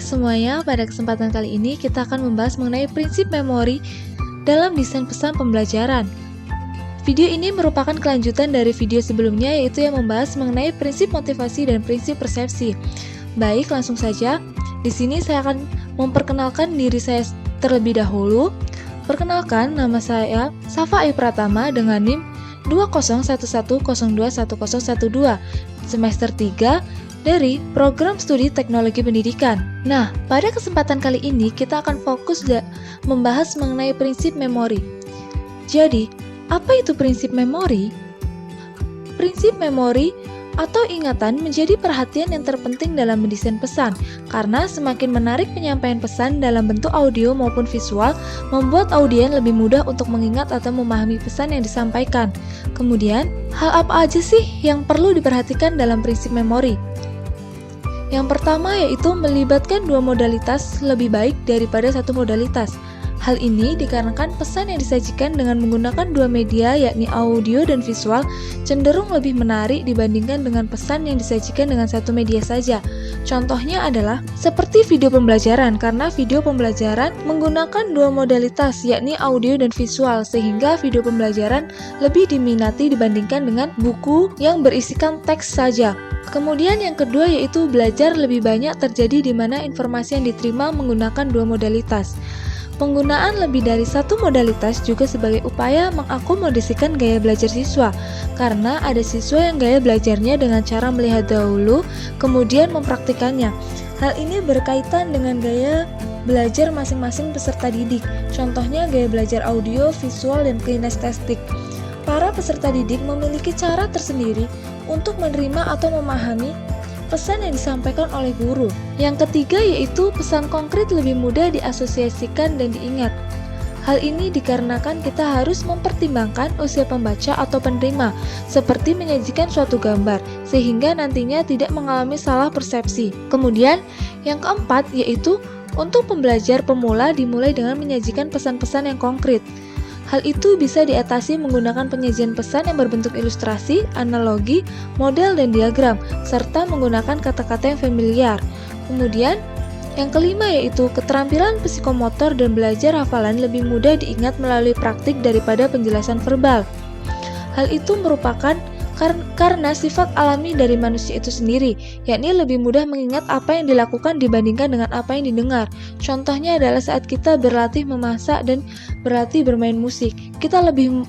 semuanya, pada kesempatan kali ini kita akan membahas mengenai prinsip memori dalam desain pesan pembelajaran. Video ini merupakan kelanjutan dari video sebelumnya, yaitu yang membahas mengenai prinsip motivasi dan prinsip persepsi. Baik, langsung saja. Di sini saya akan memperkenalkan diri saya terlebih dahulu. Perkenalkan, nama saya Safa Ayu Pratama dengan NIM 2011021012, semester 3 dari Program Studi Teknologi Pendidikan. Nah, pada kesempatan kali ini kita akan fokus membahas mengenai prinsip memori. Jadi, apa itu prinsip memori? Prinsip memori atau ingatan menjadi perhatian yang terpenting dalam mendesain pesan, karena semakin menarik penyampaian pesan dalam bentuk audio maupun visual, membuat audien lebih mudah untuk mengingat atau memahami pesan yang disampaikan. Kemudian, hal apa aja sih yang perlu diperhatikan dalam prinsip memori? Yang pertama yaitu melibatkan dua modalitas lebih baik daripada satu modalitas. Hal ini dikarenakan pesan yang disajikan dengan menggunakan dua media, yakni audio dan visual, cenderung lebih menarik dibandingkan dengan pesan yang disajikan dengan satu media saja. Contohnya adalah seperti video pembelajaran, karena video pembelajaran menggunakan dua modalitas, yakni audio dan visual, sehingga video pembelajaran lebih diminati dibandingkan dengan buku yang berisikan teks saja. Kemudian yang kedua yaitu belajar lebih banyak terjadi di mana informasi yang diterima menggunakan dua modalitas. Penggunaan lebih dari satu modalitas juga sebagai upaya mengakomodasikan gaya belajar siswa, karena ada siswa yang gaya belajarnya dengan cara melihat dahulu, kemudian mempraktikannya. Hal ini berkaitan dengan gaya belajar masing-masing peserta didik, contohnya gaya belajar audio, visual, dan kinestetik. Para peserta didik memiliki cara tersendiri untuk menerima atau memahami pesan yang disampaikan oleh guru. Yang ketiga yaitu pesan konkret lebih mudah diasosiasikan dan diingat. Hal ini dikarenakan kita harus mempertimbangkan usia pembaca atau penerima, seperti menyajikan suatu gambar, sehingga nantinya tidak mengalami salah persepsi. Kemudian, yang keempat yaitu untuk pembelajar pemula dimulai dengan menyajikan pesan-pesan yang konkret. Hal itu bisa diatasi menggunakan penyajian pesan yang berbentuk ilustrasi, analogi, model, dan diagram, serta menggunakan kata-kata yang familiar. Kemudian, yang kelima yaitu keterampilan psikomotor dan belajar hafalan lebih mudah diingat melalui praktik daripada penjelasan verbal. Hal itu merupakan karena sifat alami dari manusia itu sendiri, yakni lebih mudah mengingat apa yang dilakukan dibandingkan dengan apa yang didengar. Contohnya adalah saat kita berlatih memasak dan berlatih bermain musik. Kita lebih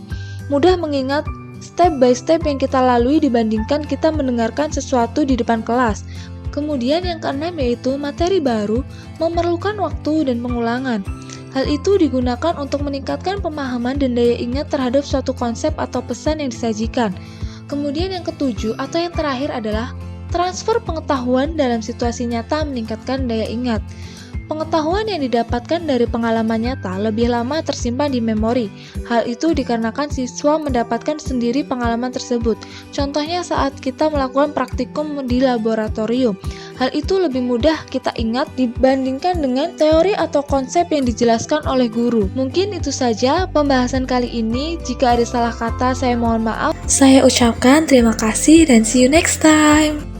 mudah mengingat step by step yang kita lalui dibandingkan kita mendengarkan sesuatu di depan kelas. Kemudian yang keenam yaitu materi baru memerlukan waktu dan pengulangan. Hal itu digunakan untuk meningkatkan pemahaman dan daya ingat terhadap suatu konsep atau pesan yang disajikan. Kemudian yang ketujuh atau yang terakhir adalah transfer pengetahuan dalam situasi nyata meningkatkan daya ingat. Pengetahuan yang didapatkan dari pengalaman nyata lebih lama tersimpan di memori. Hal itu dikarenakan siswa mendapatkan sendiri pengalaman tersebut. Contohnya saat kita melakukan praktikum di laboratorium. Hal itu lebih mudah kita ingat dibandingkan dengan teori atau konsep yang dijelaskan oleh guru. Mungkin itu saja pembahasan kali ini. Jika ada salah kata, saya mohon maaf. Saya ucapkan terima kasih dan see you next time.